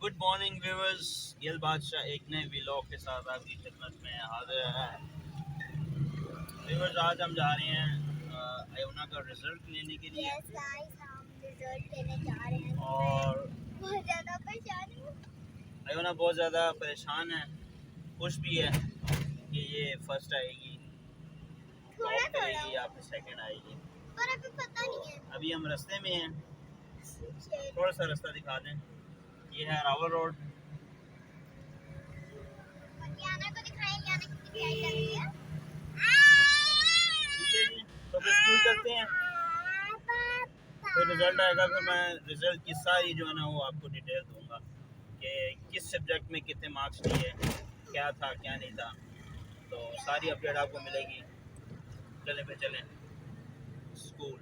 Good morning viewers, Gill बादशाह एक नए व्लॉग के साथ आपकी खिदमत में हाजिर है। व्यूअर्स, आज हम जा रहे हैं अयोना का रिजल्ट लेने के लिए। Yes, guys, हम रिजल्ट लेने जा रहे हैं और बहुत ज़्यादा परेशान हूँ। अयोना बहुत ज़्यादा परेशान है, खुश भी है कि ये फर्स्ट आएगी, थोड़ा करेगी या फिर सेकंड आएगी, पर अभी पता नहीं है। अभी हम रास्ते में हैं। थोड़ा सा रास्ता दिखा दें। ये है रावल रोड। याना को दिखाएं, याना कितनी प्यारी लग रही है। ठीक है जी, तो फिर स्कूल चलते हैं। फिर रिजल्ट आएगा, फिर मैं रिजल्ट की सारी जो है ना वो आपको डिटेल दूंगा कि किस सब्जेक्ट में कितने मार्क्स लिए, क्या था क्या नहीं था, तो सारी अपडेट आपको मिलेगी। चलें फिर चलें स्कूल।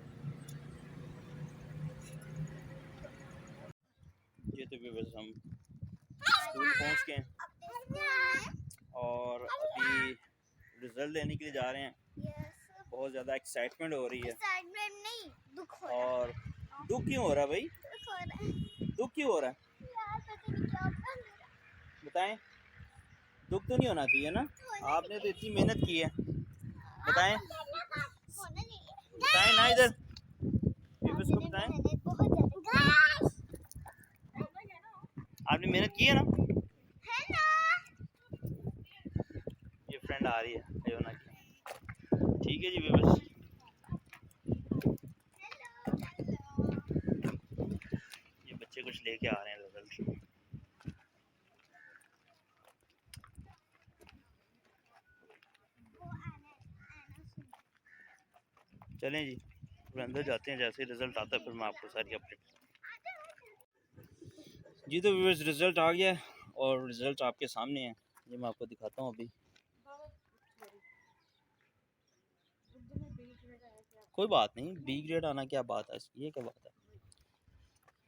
ये तो भी बस हम स्कूल पहुंच गए और अभी रिजल्ट देने के लिए जा रहे हैं। बहुत ज़्यादा एक्साइटमेंट हो रही है। एक्साइटमेंट नहीं, दुख हो रहा है। और दुख क्यों हो रहा है भाई? दुख हो रहा है दुख क्यों हो रहा है यार, पता नहीं क्या होगा मेरा। बताएं। दुख तो नहीं होना चाहिए ना, आपने तो इतनी मेहनत की है। बताएं होना नहीं है। बताएं ना, इधर व्यूअर्स को बताएं। मेहनत बहुत ज़्यादा आपने मेहनत की है ना। है ना। ये फ्रेंड आ रही है अयोना की। ठीक है जी व्यूअर्स, ये बच्चे कुछ लेके आ रहे हैं रिजल्ट। चलें जी, फिर अंदर जाते हैं। जैसे रिजल्ट आता है फिर मैं आपको सारी अपडेट। जी तो व्यूअर्स, रिजल्ट आ गया है और रिजल्ट आपके सामने है। ये मैं आपको दिखाता हूँ अभी। कोई बात नहीं, बी ग्रेड आना क्या बात है, ये क्या बात है।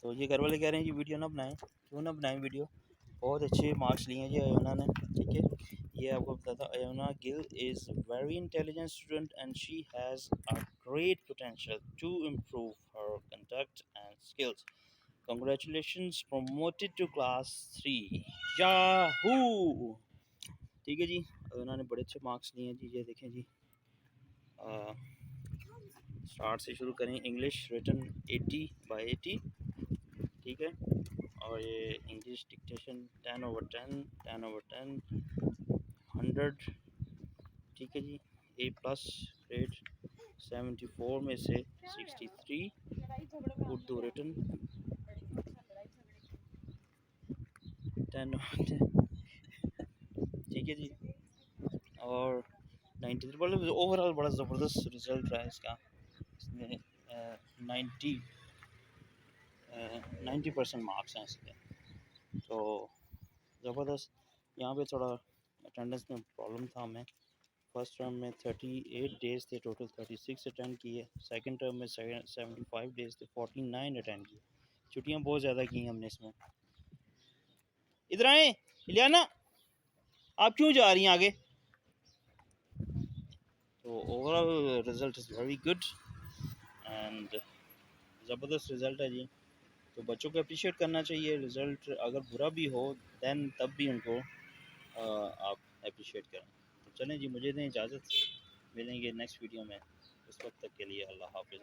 तो ये घर वाले कह रहे हैं कि वीडियो ना बनाएं। क्यों ना बनाएं वीडियो, बहुत अच्छे मार्क्स लिए हैं जी अयोना ने। ठीक है, ये आपको बताता हूँ। Ayona Gill is very intelligent student and she has a great potential to improve her conduct and skills. Congratulations, promoted to class 3। Yahoo. ठीक है जी, अयोना ने बड़े अच्छे मार्क्स लिए हैं जी। ये देखें जी, स्टार्ट से शुरू करें। English written 80/80। ठीक है, और ये इंग्लिश डिक्टेशन 10/10, 10/10, 100। ठीक है जी, A+ ग्रेड 74 में से 63। उर्दू रिटन 10/10। ठीक है जी, और 93। मतलब ओवरऑल बड़ा ज़बरदस्त रिज़ल्ट रहा है इसका। इसमें 90% मार्क्स हैं इसके, तो ज़बरदस्त। यहाँ पे थोड़ा अटेंडेंस में प्रॉब्लम था हमें। फर्स्ट टर्म में 38 डेज़ थे, टोटल 36 अटेंड किए। सेकंड टर्म में 75 डेज़ थे, 49 अटेंड किए। छुट्टियाँ बहुत ज़्यादा की हमने इसमें। इधर आए इलियाना, आप क्यों जा रही हैं आगे? तो overall result is very good and ज़बरदस्त रिज़ल्ट है जी। तो बच्चों को अप्रिशिएट करना चाहिए। रिज़ल्ट अगर बुरा भी हो दैन तब भी उनको आप अप्रिशिएट करें। तो चलें जी, मुझे दें इजाज़त, मिलेंगे नेक्स्ट वीडियो में। उस वक्त तक के लिए अल्लाह हाफ़िज़।